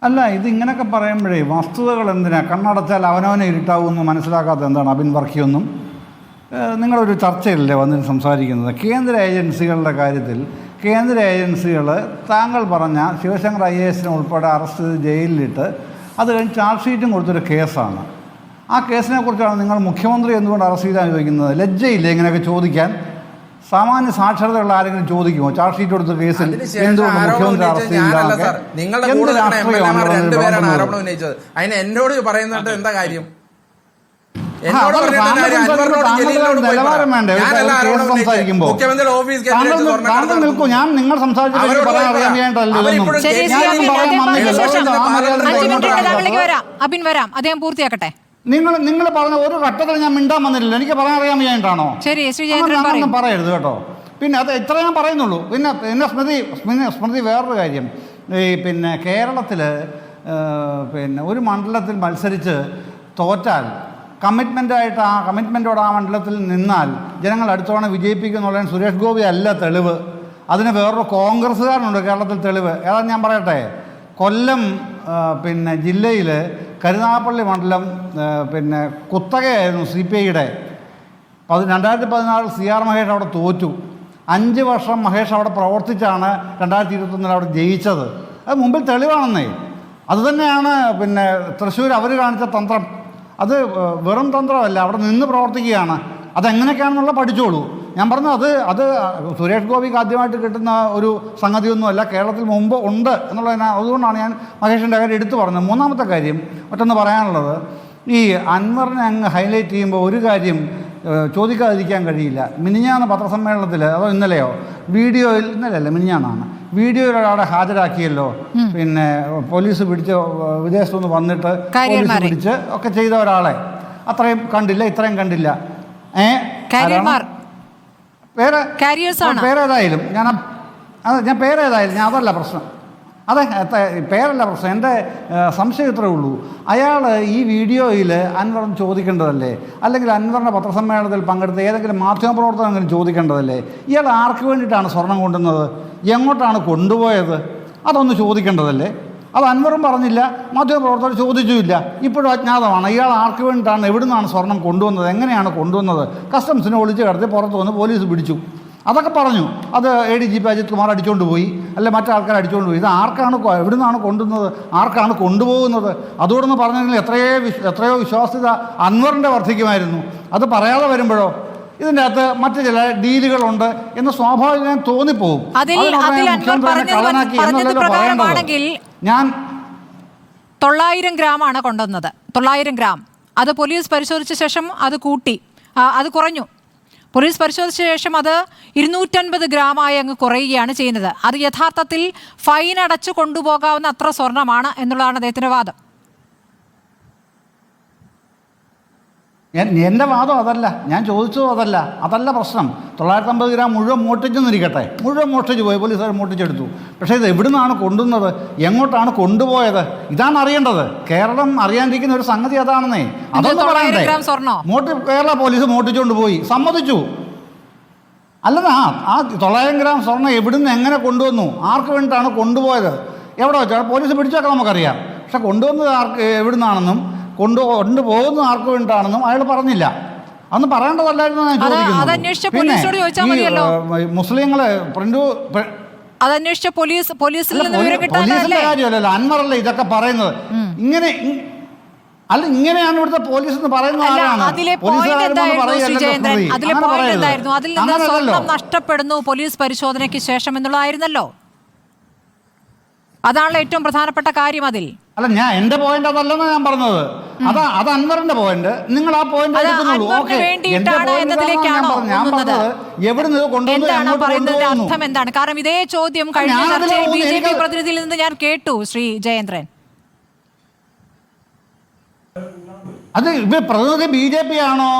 അല്ല, ഇതിങ്ങനെയൊക്കെ പറയുമ്പോഴേ വസ്തുതകൾ എന്തിനാ കണ്ണടച്ചാൽ അവനവനെ ഇരുട്ടാവുമെന്ന് മനസ്സിലാക്കാത്ത എന്താണ് അബിൻ വർക്കിയൊന്നും? നിങ്ങളൊരു ചർച്ചയിലല്ലേ വന്നിട്ട് സംസാരിക്കുന്നത്? കേന്ദ്ര ഏജൻസികളുടെ കാര്യത്തിൽ കേന്ദ്ര ഏജൻസികൾ താങ്കൾ പറഞ്ഞ ശിവശങ്കർ IAS ഉൾപ്പെടെ അറസ്റ്റ് ചെയ്ത് ജയിലിലിട്ട് അത് കഴിഞ്ഞ് ചാർജ് ഷീറ്റും കൊടുത്തൊരു കേസാണ്. ആ കേസിനെ കുറിച്ചാണ് നിങ്ങൾ മുഖ്യമന്ത്രി എന്തുകൊണ്ട് അറസ്റ്റ് ചെയ്താൽ ചോദിക്കുന്നത്? ലജ്ജയില്ലേ ഇങ്ങനെയൊക്കെ ചോദിക്കാൻ? സാമാന്യ സാക്ഷരതയുള്ള ആരെങ്കിലും ചോദിക്കുമോ ചാർജ് ഷീറ്റ് കൊടുത്ത കേസിൽ എന്തുകൊണ്ട് മുഖ്യമന്ത്രി അറസ്റ്റ് ചെയ്യില്ല? എന്നോട് പറയുന്നത് എന്താ കാര്യം? നിലവാരം വേണ്ടേ കേസ് സംസാരിക്കുമ്പോ? താങ്കൾ നിൽക്കൂ, ഞാൻ നിങ്ങൾ സംസാരിച്ചിട്ട് പറയാൻ അറിയാമല്ലോ. നിങ്ങൾ പറഞ്ഞ ഒരു ഘട്ടത്തിൽ ഞാൻ മിണ്ടാൻ വന്നിട്ടില്ല. എനിക്ക് പറയാൻ അറിയാൻ വയ്യായിട്ടാണോ? അങ്ങനൊന്നും പറയരുത് കേട്ടോ. പിന്നെ അത് ഇത്ര ഞാൻ പറയുന്നുള്ളൂ. പിന്നെ സ്മൃതി വേറൊരു കാര്യം, പിന്നെ കേരളത്തിൽ പിന്നെ ഒരു മണ്ഡലത്തിൽ മത്സരിച്ച് തോറ്റാൽ കമ്മിറ്റ്മെൻറ്റായിട്ട് ആ കമ്മിറ്റ്മെൻറ്റോടെ ആ മണ്ഡലത്തിൽ നിന്നാൽ ജനങ്ങൾ അടുത്തവണ വിജയിപ്പിക്കുന്നുള്ളതിന് സുരേഷ് ഗോപി അല്ല തെളിവ്. അതിന് വേറൊരു കോൺഗ്രസ്സുകാരനുണ്ട് കേരളത്തിൽ തെളിവ്. ഏതാണെന്ന് ഞാൻ പറയട്ടെ. കൊല്ലം പിന്നെ ജില്ലയിൽ കരുനാഗപ്പള്ളി മണ്ഡലം പിന്നെ കുത്തകയായിരുന്നു CPIയുടെ. 2014 CR മഹേഷ് അവിടെ തോറ്റു. 5 വർഷം മഹേഷ് അവിടെ പ്രവർത്തിച്ചാണ് 2021 അവിടെ ജയിച്ചത്. അത് മുമ്പിൽ തെളിവാണെന്നേ. അതുതന്നെയാണ് പിന്നെ തൃശ്ശൂർ അവർ കാണിച്ച തന്ത്രം. അത് വെറും തന്ത്രമല്ല, അവിടെ നിന്ന് പ്രവർത്തിക്കുകയാണ്. അതെങ്ങനെയൊക്കെയാണെന്നുള്ള പഠിച്ചോളൂ. ഞാൻ പറഞ്ഞു അത് സുരേഷ് ഗോപിക്ക് ആദ്യമായിട്ട് കിട്ടുന്ന ഒരു സംഗതിയൊന്നുമല്ല, കേരളത്തിൽ മുമ്പ് ഉണ്ട് എന്നുള്ളതിന്. അതുകൊണ്ടാണ് ഞാൻ മഹേഷിൻ്റെ കാര്യം എടുത്തു പറഞ്ഞത്. മൂന്നാമത്തെ കാര്യം മറ്റൊന്ന് പറയാനുള്ളത്, ഈ അൻവറിനെ അങ്ങ് ഹൈലൈറ്റ് ചെയ്യുമ്പോൾ ഒരു കാര്യം ചോദിക്കാതിരിക്കാൻ കഴിയില്ല. മിനിഞ്ഞാന്ന് പത്രസമ്മേളനത്തിൽ, അതോ ഇന്നലെയോ വീഡിയോയിൽ, ഇന്നലെയല്ല മിനിഞ്ഞാന്നാണ്, വീഡിയോയിൽ ഒരാളെ ഹാജരാക്കിയല്ലോ. പിന്നെ പോലീസ് പിടിച്ച് വിദേശത്തുനിന്ന് വന്നിട്ട് പോലീസ് പിടിച്ച് ഒക്കെ ചെയ്ത ഒരാളെ അത്രയും കണ്ടില്ല, ഇത്രയും കണ്ടില്ല. പേരേതായാലും ഞാൻ പേരേതായാലും ഞാൻ അതല്ല പ്രശ്നം. അതെ, പേരല്ല പ്രശ്നം. എൻ്റെ സംശയം ഇത്രേ ഉള്ളൂ. അയാൾ ഈ വീഡിയോയിൽ അൻവർ ചോദിക്കേണ്ടതല്ലേ? അല്ലെങ്കിൽ അൻവറിൻ്റെ പത്രസമ്മേളനത്തിൽ പങ്കെടുത്ത ഏതെങ്കിലും മാധ്യമപ്രവർത്തകരെങ്കിലും ചോദിക്കേണ്ടതല്ലേ? ഇയാൾ ആർക്ക് വേണ്ടിയിട്ടാണ് സ്വർണം കൊണ്ടുവന്നത്, എങ്ങോട്ടാണ് കൊണ്ടുപോയത്? അതൊന്ന് ചോദിക്കേണ്ടതല്ലേ? അത് അൻവറും പറഞ്ഞില്ല, മാധ്യമപ്രവർത്തകർ ചോദിച്ചുമില്ല. ഇപ്പോഴും അജ്ഞാതമാണ്. ഇയാൾ ആർക്ക് വേണ്ടിയിട്ടാണ്, എവിടെ നിന്നാണ് സ്വർണം കൊണ്ടുവന്നത്, എങ്ങനെയാണ് കൊണ്ടുവന്നത്? കസ്റ്റംസിനെ ഒളിച്ച് കടത്തി പുറത്ത് വന്ന് പോലീസ് പിടിച്ചു. അതൊക്കെ പറഞ്ഞു. അത് ADGP അജിത് കുമാർ അടിച്ചുകൊണ്ട് പോയി, അല്ലെ മറ്റാൾക്കാർ അടിച്ചുകൊണ്ട് പോയി. ഇത് ആർക്കാണ്, എവിടെ നിന്നാണ് കൊണ്ടുവന്നത്, ആർക്കാണ് കൊണ്ടുപോകുന്നത്? അതോടൊന്ന് പറഞ്ഞെങ്കിൽ എത്രയോ വിശ്വാസ്യത അൻവറിൻ്റെ വർദ്ധിക്കുമായിരുന്നു. അത് പറയാതെ വരുമ്പോഴോ ഇതിൻ്റെ അകത്ത് മറ്റു ചില ഡീലുകളുണ്ട് എന്ന് സ്വാഭാവികം തോന്നിപ്പോവും. ഞാൻ 900 ഗ്രാമാണ് കൊണ്ടുവന്നത്. 900 ഗ്രാം. അത് പോലീസ് പരിശോധിച്ച ശേഷം അത് കൂട്ടി, അത് കുറഞ്ഞു. പോലീസ് പരിശോധിച്ച ശേഷം അത് 250 ഗ്രാമായി അങ്ങ് കുറയുകയാണ് ചെയ്യുന്നത്. അത് യഥാർത്ഥത്തിൽ ഫൈൻ അടച്ചു കൊണ്ടുപോകാവുന്ന അത്ര സ്വർണ്ണമാണ് എന്നുള്ളതാണ് അദ്ദേഹത്തിൻ്റെ വാദം. എൻ്റെ വാദം അതല്ല, ഞാൻ ചോദിച്ചതും അതല്ല പ്രശ്നം. 950 ഗ്രാം മുഴുവൻ മോഷ്ടിച്ചെന്നിരിക്കട്ടെ, മുഴുവൻ മോഷ്ടിച്ച് പോയി, പോലീസുകാർ മോഷ്ടിച്ചെടുത്തു. പക്ഷേ ഇത് എവിടെ നിന്നാണ് കൊണ്ടുവന്നത്, എങ്ങോട്ടാണ് കൊണ്ടുപോയത്? ഇതാണ് അറിയേണ്ടത്. കേരളം അറിയാണ്ടിരിക്കുന്ന ഒരു സംഗതി അതാണെന്നേ. അതൊന്നും പറയണ്ടേ? കേരള പോലീസ് മോഷ്ടിച്ചുകൊണ്ട് പോയി, സമ്മതിച്ചു. അല്ലതാ, ആ 900 ഗ്രാം സ്വർണ്ണം എവിടുന്ന് എങ്ങനെ കൊണ്ടുവന്നു, ആർക്ക് വേണ്ടിയിട്ടാണ് കൊണ്ടുപോയത്, എവിടെ വെച്ചാൽ പോലീസ് പിടിച്ചൊക്കെ നമുക്കറിയാം. പക്ഷെ കൊണ്ടുവന്നത് എവിടുന്നാണെന്നും കൊണ്ടുപോകുന്ന ആർക്ക് വേണ്ടിയിട്ടാണെന്നും അയാൾ പറഞ്ഞില്ല. അതൊന്നും പറയേണ്ടതല്ലായിരുന്നു ഞാൻ ചോദിക്കുന്നത്. പിന്നെ മുസ്ലിങ്ങള് പോലീസിന്റെ കാര്യമല്ലല്ലോ, അൻവറല്ലേ ഇതൊക്കെ പറയുന്നത്. ഇങ്ങനെയാണ് ഇവിടുത്തെ പോലീസ് എന്ന് പറയുന്നത്. നഷ്ടപ്പെടുന്നു പോലീസ് പരിശോധനയ്ക്ക് ശേഷം എന്നുള്ളതായിരുന്നല്ലോ. അതാണല്ലോ ഏറ്റവും പ്രധാനപ്പെട്ട കാര്യം. അതിൽ അല്ല, എന്റെ പോയിന്റ് അതല്ലെന്നാണ് ഞാൻ പറഞ്ഞത്. അത് അൻവറിന്റെ പോയിന്റ്. നിങ്ങൾ ആ പോയിന്റ് എടുക്കുന്നുള്ളൂ. അർത്ഥം എന്താണ്? കാരണം ഇതേ ചോദ്യം കഴിഞ്ഞ ചർച്ചയിൽ BJP പ്രതിനിധിയിൽ നിന്ന് ഞാൻ കേട്ടു, ശ്രീ ജയേന്ദ്രൻ. അത് പ്രതിനിധി BJP ആണോ,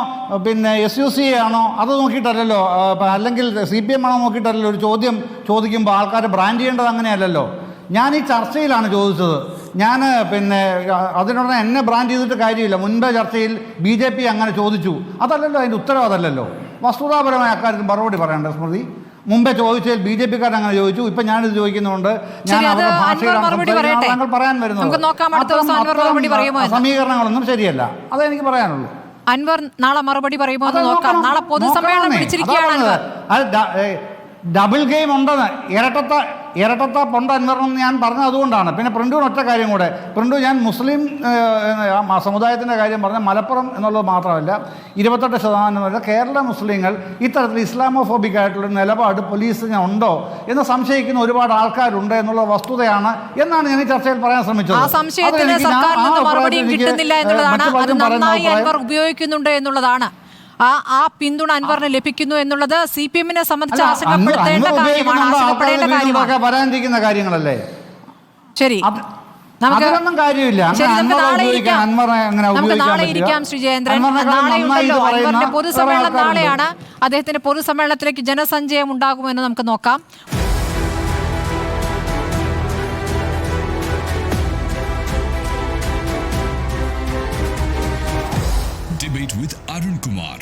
പിന്നെ SUC ആണോ, അത് നോക്കിയിട്ടല്ലല്ലോ, അല്ലെങ്കിൽ CPM ആണോ നോക്കിയിട്ടല്ലല്ലോ ഒരു ചോദ്യം ചോദിക്കുമ്പോൾ ആൾക്കാർ ബ്രാൻഡ് ചെയ്യേണ്ടത് അങ്ങനെയല്ലല്ലോ. ഞാൻ ഈ ചർച്ചയിലാണ് ചോദിച്ചത്. ഞാൻ പിന്നെ അതിനുടനെ എന്നെ ബ്രാൻഡ് ചെയ്തിട്ട് കാര്യമില്ല. മുൻപേ ചർച്ചയിൽ BJP അങ്ങനെ ചോദിച്ചു, അതല്ലല്ലോ അതിൻ്റെ ഉത്തരവ്, അതല്ലല്ലോ. വസ്തുതാപരമായ അക്കാര്യത്തിൽ മറുപടി പറയണ്ടേ സ്മൃതി? മുമ്പേ ചോദിച്ചതിൽ BJP-ക്കാരൻ അങ്ങനെ ചോദിച്ചു. ഇപ്പൊ ഞാനിത് ചോദിക്കുന്നുണ്ട്. ഞാൻ ശരി, അത് അവരുടെ അൻവർ ഭാഷയിലാണ് മറുപടി പറയട്ടെ. താങ്കൾ പറയാൻ നമുക്ക് നോക്കാം അടുത്ത ദിവസം അൻവർ മറുപടി പറയുമോ എന്ന്. സമീകരണങ്ങളൊന്നും ശരിയല്ല. അതേ എനിക്ക് പറയാനുള്ളൂ. അൻവർ നാളെ മറുപടി പറയുമോ എന്ന് നോക്കാം. നാളെ പൊതുസമ്മേളനം വിളിച്ചിരിക്കുകയാണ് അൻവർ. ഡബിൾ ഗെയിം ഉണ്ടെന്ന് ഇരട്ടത്താപ്പുണ്ട് അൻവറിനെന്ന് ഞാൻ പറഞ്ഞത് അതുകൊണ്ടാണ്. പിന്നെ പ്രിന്റുവിന് ഒറ്റ കാര്യം കൂടെ. പ്രിന്റു, ഞാൻ മുസ്ലിം സമുദായത്തിൻ്റെ കാര്യം പറഞ്ഞ മലപ്പുറം എന്നുള്ളത് മാത്രമല്ല, 28% വരെ കേരള മുസ്ലിങ്ങൾ ഇത്തരത്തിൽ ഇസ്ലാമോഫോബിക് ആയിട്ടുള്ള നിലപാട് പോലീസിന് ഉണ്ടോ എന്ന് സംശയിക്കുന്ന ഒരുപാട് ആൾക്കാരുണ്ട് എന്നുള്ള വസ്തുതയാണ് എന്നാണ് ഞാൻ ഈ ചർച്ചയിൽ പറയാൻ ശ്രമിച്ചത്. ആ സംശയത്തിന് സർക്കാരിൽ നിന്ന് മറുപടിയും കിട്ടുന്നില്ല എന്നുള്ളതാണ്. അത് നന്നായി അൻവർ ഉപയോഗിക്കുന്നുണ്ട് എന്നുള്ളതാണ്. ആ പിന്തുണ അൻവറിന് ലഭിക്കുന്നു എന്നുള്ളത് CPM-നെ സംബന്ധിച്ച് ആശങ്കപ്പെടുത്തേണ്ട കാര്യമാണ്. വരാനിരിക്കുന്ന കാര്യങ്ങളല്ലേ. ശരി, അതൊന്നും കാര്യമില്ല. നമുക്ക് നാളെ ഇരിക്കാം ശ്രീജയേന്ദ്രൻ. നാളെ ഉണ്ടല്ലോ അൻവറിന്റെ പൊതുസമ്മേളനം, നാളെയാണ്. അദ്ദേഹത്തിന്റെ പൊതുസമ്മേളനത്തിലേക്ക് ജനസഞ്ചയം ഉണ്ടാകുമെന്ന് നമുക്ക് നോക്കാം. Debate with Arun Kumar.